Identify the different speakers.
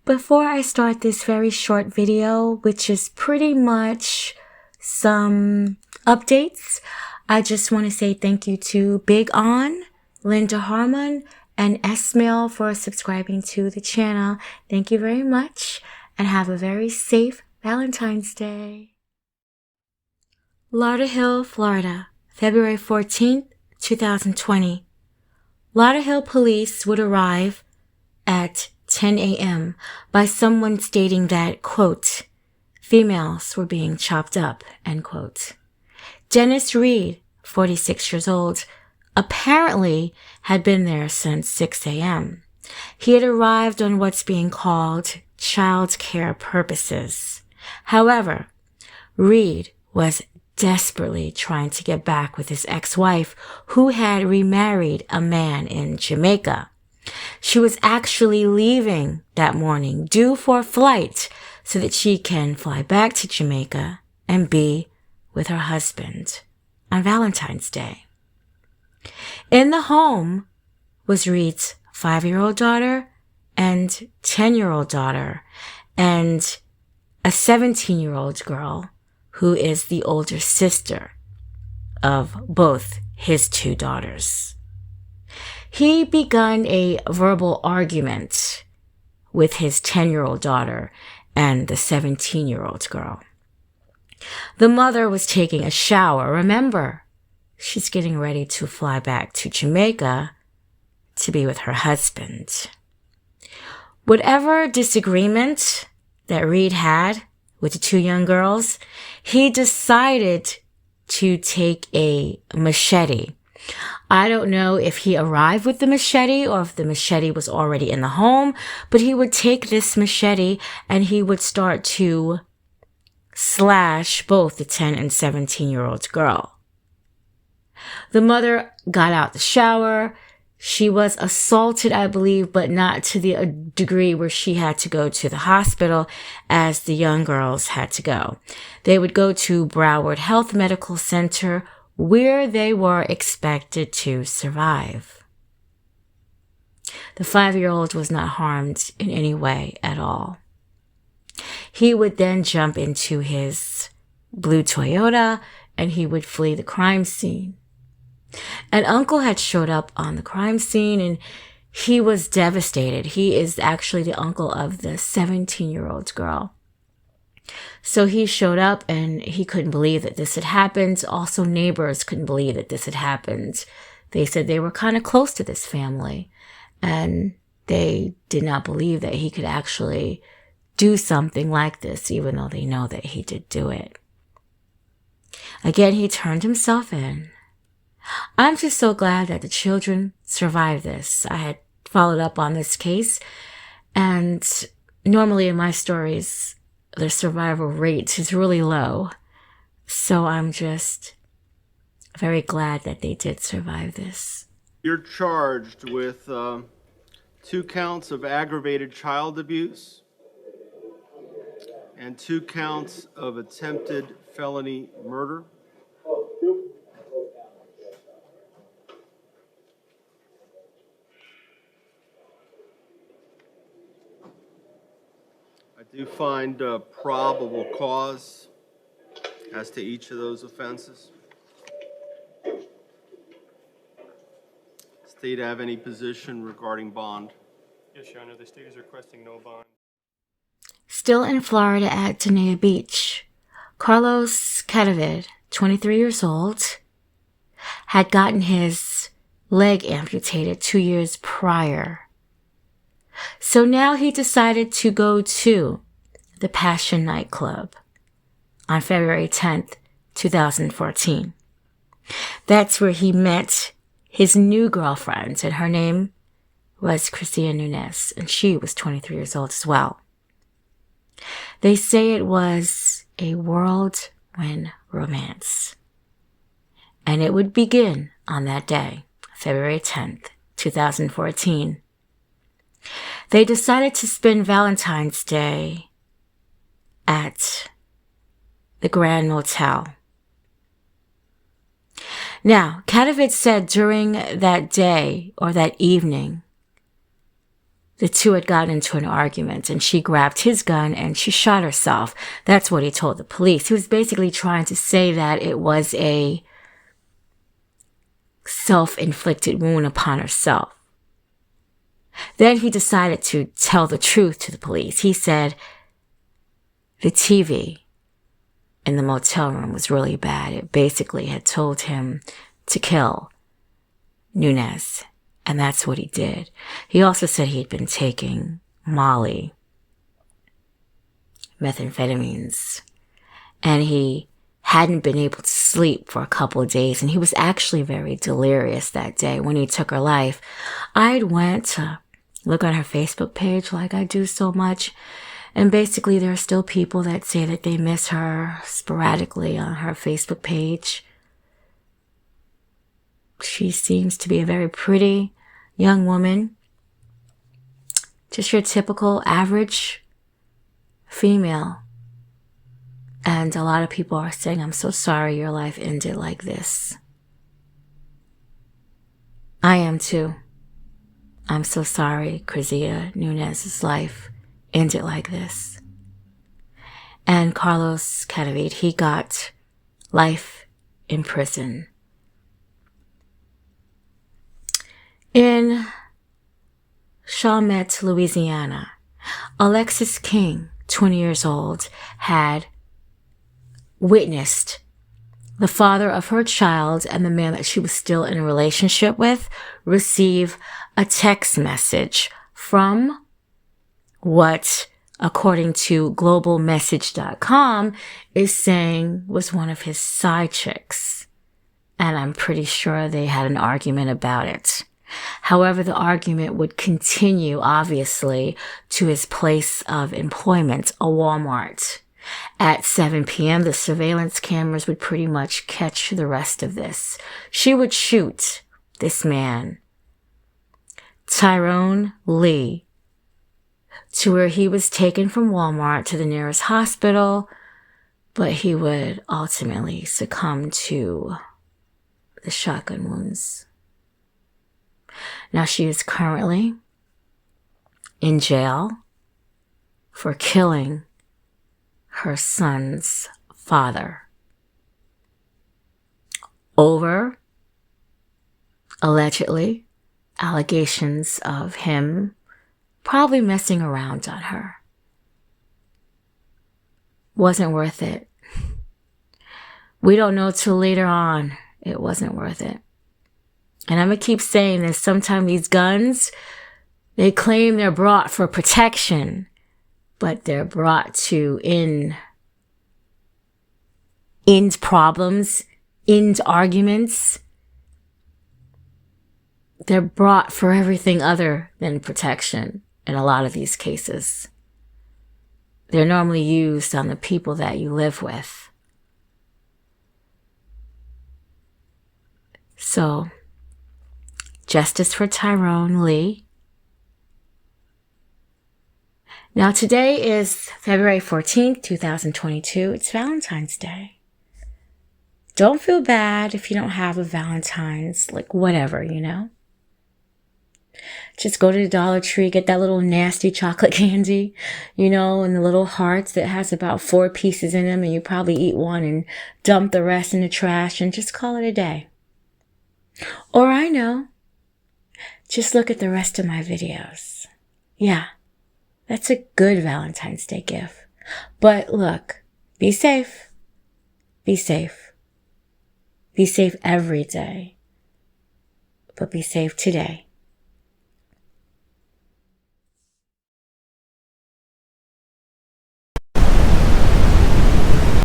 Speaker 1: Before I start this very short video, which is pretty much some updates, I just want to say thank you to Big On, Linda Harmon, and Esmail for subscribing to the channel. Thank you very much, and have a very safe Valentine's Day. Lauderhill, Florida, February 14th, 2020. Lauderhill police would arrive at 10 a.m. by someone stating that, quote, females were being chopped up, end quote. Dennis Reed, 46 years old, apparently had been there since 6 a.m. He had arrived on what's being called child care purposes. However, Reed was desperately trying to get back with his ex-wife, who had remarried a man in Jamaica. She was actually leaving that morning, due for a flight, so that she can fly back to Jamaica and be with her husband on Valentine's Day. In the home was Reed's 5-year-old daughter and 10-year-old daughter and a 17-year-old girl who is the older sister of both his two daughters. He begun a verbal argument with his 10-year-old daughter and the 17-year-old girl. The mother was taking a shower. Remember, she's getting ready to fly back to Jamaica to be with her husband. Whatever disagreement that Reed had with the two young girls, he decided to take a machete. I don't know if he arrived with the machete or if the machete was already in the home, but he would take this machete and he would start to slash both the 10 and 17-year-old girl. The mother got out the shower. She was assaulted, I believe, but not to the degree where she had to go to the hospital as the young girls had to go. They would go to Broward Health Medical Center, where they were expected to survive. The 5-year-old was not harmed in any way at all. He would then jump into his blue Toyota and he would flee the crime scene. An uncle had showed up on the crime scene and he was devastated. He is actually the uncle of the 17-year-old girl. So he showed up and he couldn't believe that this had happened. Also, neighbors couldn't believe that this had happened. They said they were kind of close to this family and they did not believe that he could actually do something like this, even though they know that he did do it. Again, he turned himself in. I'm just so glad that the children survived this. I had followed up on this case, and normally in my stories, the survival rate is really low. So I'm just very glad that they did survive this.
Speaker 2: You're charged with 2 counts of aggravated child abuse and 2 counts of attempted felony murder. I do find probable cause as to each of those offenses. State have any position regarding bond?
Speaker 3: Yes, Your Honor. The state is requesting no bond.
Speaker 1: Still in Florida at Dania Beach, Carlos Cadavid, 23 years old, had gotten his leg amputated 2 years prior. So now he decided to go to the Passion nightclub on February 10th, 2014. That's where he met his new girlfriend, and her name was Christina Nunez, and she was 23 years old as well. They say it was a whirlwind romance, and it would begin on that day, February 10th, 2014. They decided to spend Valentine's Day at the Grand Motel. Now, Cadavid said during that day or that evening the two had gotten into an argument and she grabbed his gun and she shot herself. That's what he told the police. He was basically trying to say that it was a self-inflicted wound upon herself. Then he decided to tell the truth to the police. He said the TV in the motel room was really bad. It basically had told him to kill Nunez, and that's what he did. He also said he'd been taking Molly, methamphetamines, and he hadn't been able to sleep for a couple of days, and he was actually very delirious that day when he took her life. I went to look on her Facebook page like I do so much, and basically there are still people that say that they miss her sporadically on her Facebook page. She seems to be a very pretty young woman, just your typical average female. And a lot of people are saying, I'm so sorry your life ended like this. I am too. I'm so sorry Crizia Nunez's life ended like this. And Carlos Cadavid, he got life in prison. In Chalmette, Louisiana, Alexis King, 20 years old, had witnessed the father of her child and the man that she was still in a relationship with receive a text message from what, according to globalmessage.com, is saying was one of his side chicks. And I'm pretty sure they had an argument about it. However, the argument would continue, obviously, to his place of employment, a Walmart. At 7 p.m., the surveillance cameras would pretty much catch the rest of this. She would shoot this man, Tyrone Lee, to where he was taken from Walmart to the nearest hospital, but he would ultimately succumb to the shotgun wounds. Now she is currently in jail for killing her son's father over, allegedly, allegations of him probably messing around on her. Wasn't worth it. We don't know till later on. It wasn't worth it. And I'm going to keep saying this. Sometimes these guns, they claim they're brought for protection, but they're brought to end problems, end arguments. They're brought for everything other than protection in a lot of these cases. They're normally used on the people that you live with. So, justice for Tyrone Lee. Now today is February 14th, 2022. It's Valentine's Day. Don't feel bad if you don't have a Valentine's, like whatever, you know. Just go to the Dollar Tree, get that little nasty chocolate candy, you know, and the little hearts that has about 4 pieces in them, and you probably eat one and dump the rest in the trash and just call it a day. Or I know, just look at the rest of my videos. Yeah, that's a good Valentine's Day gift. But look, be safe. Be safe. Be safe every day. But be safe today.